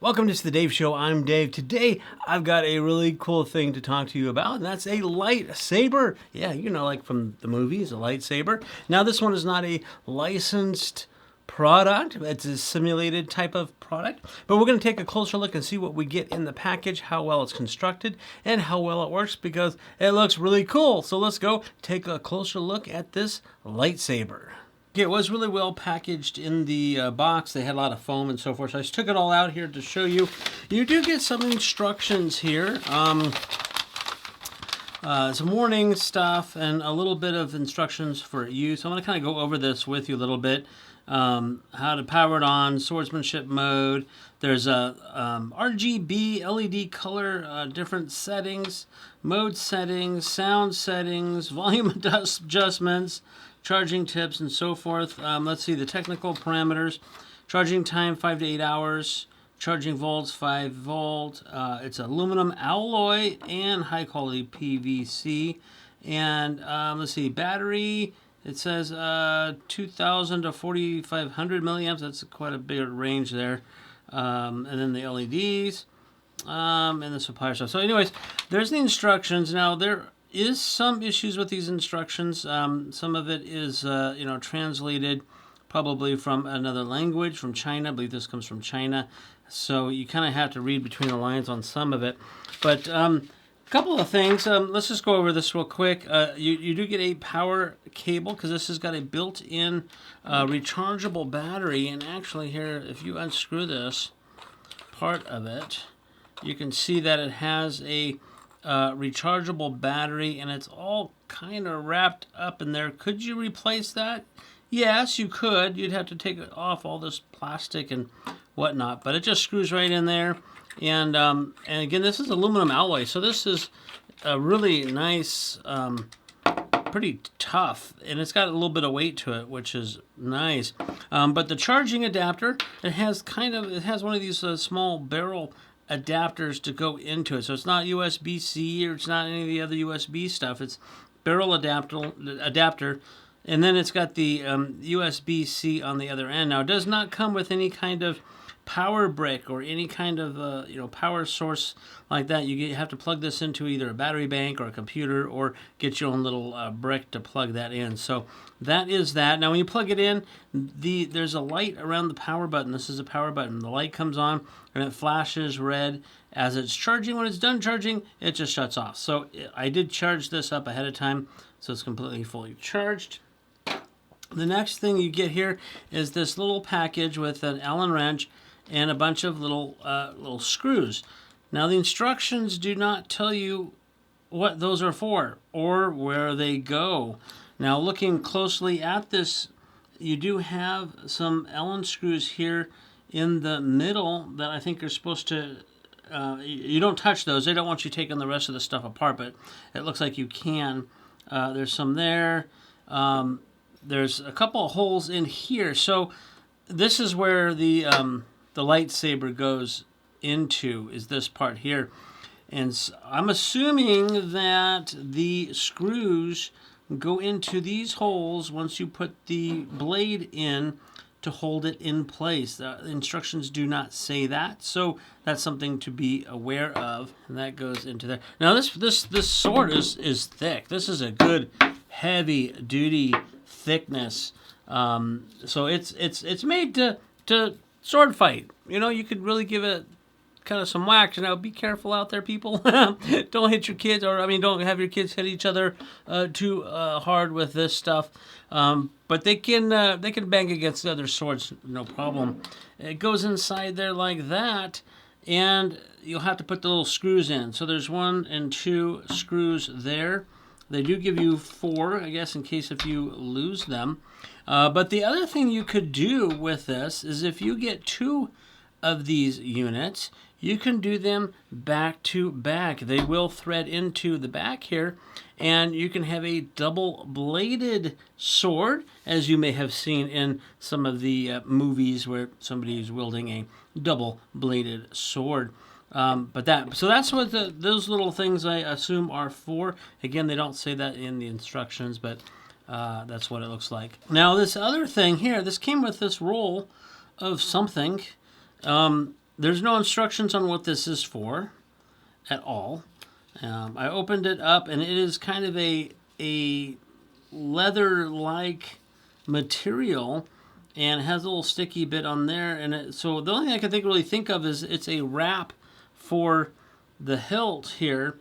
Welcome to the Dave Show. I'm Dave. Today, I've got a really cool thing to talk to you about, and that's a lightsaber. Yeah, you know, like from the movies, a lightsaber. Now, this one is not a licensed product. It's a simulated type of product, but we're going to take a closer look and see what we get in the package, how well it's constructed, and how well it works, because it looks really cool. So let's go take a closer look at this lightsaber. Okay, it was really well packaged in the box. They had a lot of foam and so forth. So I just took it all out here to show you. You do get some instructions here. Some warning stuff and a little bit of instructions for use. I'm going to kind of go over this with you a little bit. How to power it on, swordsmanship mode. There's a RGB LED color, different settings, mode settings, sound settings, volume adjustments, charging tips, and so forth. Let's see the technical parameters. Charging time 5 to 8 hours. Charging volts 5 volt. It's aluminum alloy and high quality PVC. And let's see, battery. It says 2,000 to 4,500 milliamps. That's quite a big range there. And then the LEDs and the supplier stuff. So anyways, there's the instructions. Now there is some issues with these instructions. Some of it is translated probably from another language, from China. I believe this comes from China. So you kind of have to read between the lines on some of it. But a couple of things. Let's just go over this real quick. You do get a power cable, because this has got a built-in rechargeable battery. And actually here, if you unscrew this part of it, you can see that it has a rechargeable battery, and it's all kind of wrapped up in there. Could you replace that? Yes, you could. You'd have to take off all this plastic and whatnot, but it just screws right in there. And again, this is aluminum alloy, so this is a really nice, pretty tough, and it's got a little bit of weight to it, which is nice. But the charging adapter, it has one of these small barrel adapters to go into it. So it's not USB-C, or it's not any of the other USB stuff. It's barrel adapter, and then it's got the USB-C on the other end. Now, it does not come with any kind of power brick or any kind of power source like that. You have to plug this into either a battery bank or a computer, or get your own little brick to plug that in. So that is that. Now when you plug it in, there's a light around the power button. This is a power button. The light comes on and it flashes red as it's charging. When it's done charging, it just shuts off. So I did charge this up ahead of time, so it's completely fully charged. The next thing you get here is this little package with an Allen wrench and a bunch of little screws. Now the instructions do not tell you what those are for or where they go. Now looking closely at this, you do have some Allen screws here in the middle that I think are supposed to, you don't touch those. They don't want you taking the rest of the stuff apart, but it looks like you can. There's some there. There's a couple of holes in here. So this is where the lightsaber goes into, is this part here. And I'm assuming that the screws go into these holes once you put the blade in to hold it in place. The instructions do not say that, so that's something to be aware of, and that goes into there. Now this sword is thick. This is a good heavy duty thickness. So it's made to sword fight. You could really give it kind of some whack. Now, be careful out there, people. Don't hit your kids, don't have your kids hit each other too hard with this stuff. But they can bang against other swords, no problem. It goes inside there like that, and you'll have to put the little screws in. So there's 1 and 2 screws there. They do give you 4, I guess, in case if you lose them. But the other thing you could do with this is, if you get 2 of these units, you can do them back to back. They will thread into the back here, and you can have a double-bladed sword, as you may have seen in some of the movies where somebody is wielding a double-bladed sword. So that's what those little things, I assume, are for. Again, they don't say that in the instructions, but that's what it looks like. Now, this other thing here, this came with this roll of something. There's no instructions on what this is for at all. I opened it up, and it is kind of a leather-like material, and it has a little sticky bit on there. And so the only thing I can really think of is it's a wrap for the hilt here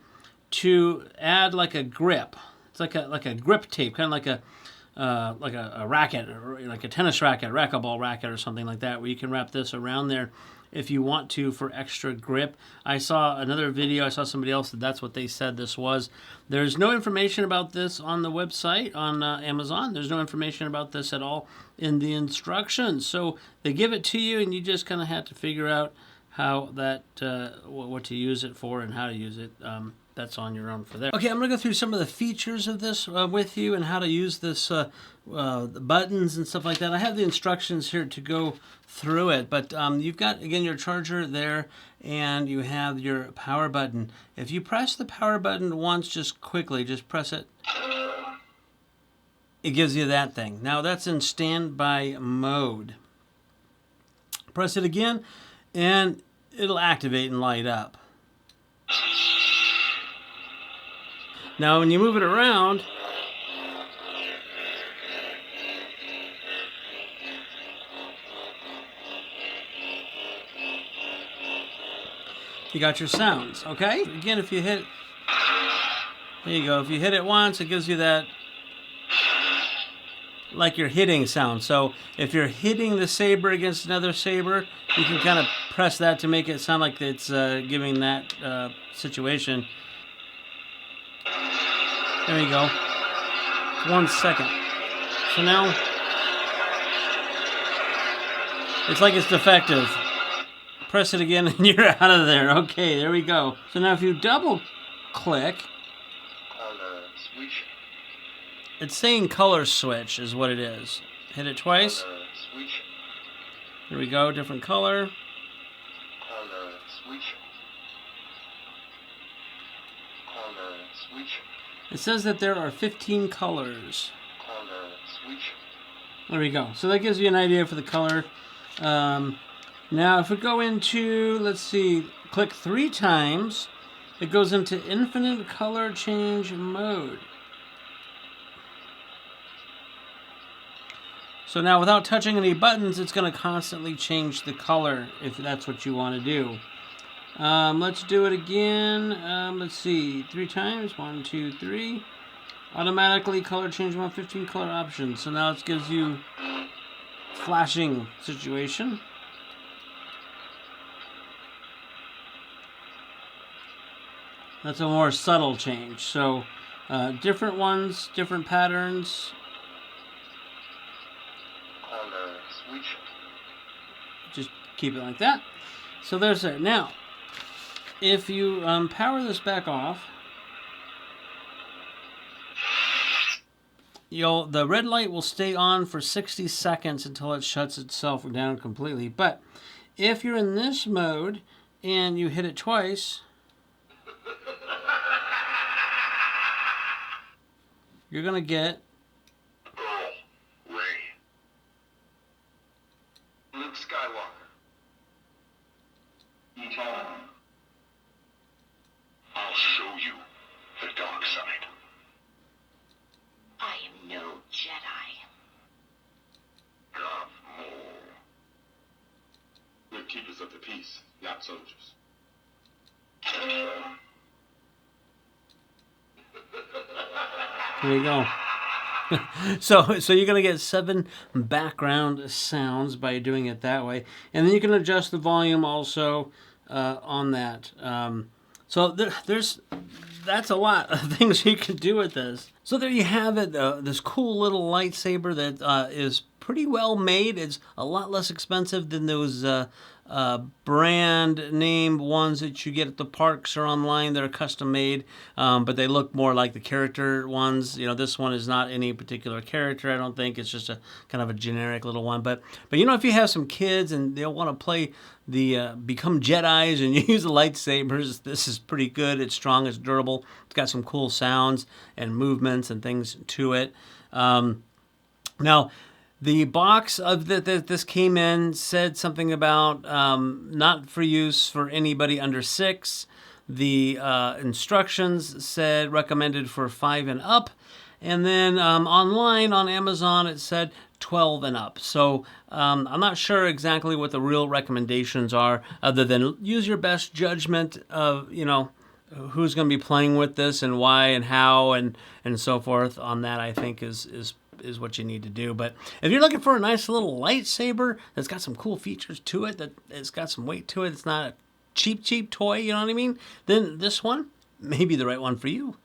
to add like a grip. It's like a grip tape, kind of like a racket, or like a tennis racket, racquetball racket, or something like that, where you can wrap this around there if you want to for extra grip. I saw another video, I saw somebody else that's what they said this was. There's no information about this on the website, on Amazon. There's no information about this at all in the instructions. So they give it to you, and you just kind of have to figure out how that, what to use it for and how to use it. That's on your own for there. Okay, I'm going to go through some of the features of this with you and how to use this, the buttons and stuff like that. I have the instructions here to go through it, but you've got, again, your charger there, and you have your power button. If you press the power button once, just quickly, just press it, it gives you that thing. Now that's in standby mode. Press it again, and it'll activate and light up. Now when you move it around, you got your sounds, okay? Again, if you hit, there you go. If you hit it once, it gives you that, like you're hitting sound. So if you're hitting the saber against another saber, you can kind of press that to make it sound like it's giving that situation. There you go. 1 second. So now, it's like it's defective. Press it again and you're out of there. Okay, there we go. So now if you double click, it's saying color switch is what it is. Hit it twice. Here we go, different color. It says that there are 15 colors. There we go. So that gives you an idea for the color. Now if we go into, let's see, click 3 times, it goes into infinite color change mode. So now without touching any buttons, it's going to constantly change the color if that's what you want to do. Let's do it again. Let's see, 3 times, 1, 2, 3. Automatically color change 15 color options. So now it gives you flashing situation. That's a more subtle change. So different ones, different patterns. Just keep it like that. So there's it. Now, if you power this back off, the red light will stay on for 60 seconds until it shuts itself down completely. But if you're in this mode and you hit it twice, you're going to get Luke Skywalker. I'll show you the dark side. I am no Jedi. Darth Maul. We're keepers of the peace, not soldiers. there you go. So you're going to get 7 background sounds by doing it that way. And then you can adjust the volume also on that. So that's a lot of things you can do with this. So there you have it, this cool little lightsaber that is pretty well made. It's a lot less expensive than those brand name ones that you get at the parks or online that are custom made, but they look more like the character ones. You know, this one is not any particular character, I don't think. It's just a kind of a generic little one. But you know, if you have some kids and they'll want to play the become Jedis and use the lightsabers, this is pretty good. It's strong, it's durable, it's got some cool sounds and movements and things to it. Now, The box of that this came in said something about not for use for anybody under 6. The instructions said recommended for 5 and up. And then online on Amazon, it said 12 and up. So I'm not sure exactly what the real recommendations are, other than use your best judgment of, who's going to be playing with this and why and how and so forth. On that, I think is what you need to do. But if you're looking for a nice little lightsaber that's got some cool features to it, that it's got some weight to it, it's not a cheap toy, you know what I mean? Then this one may be the right one for you.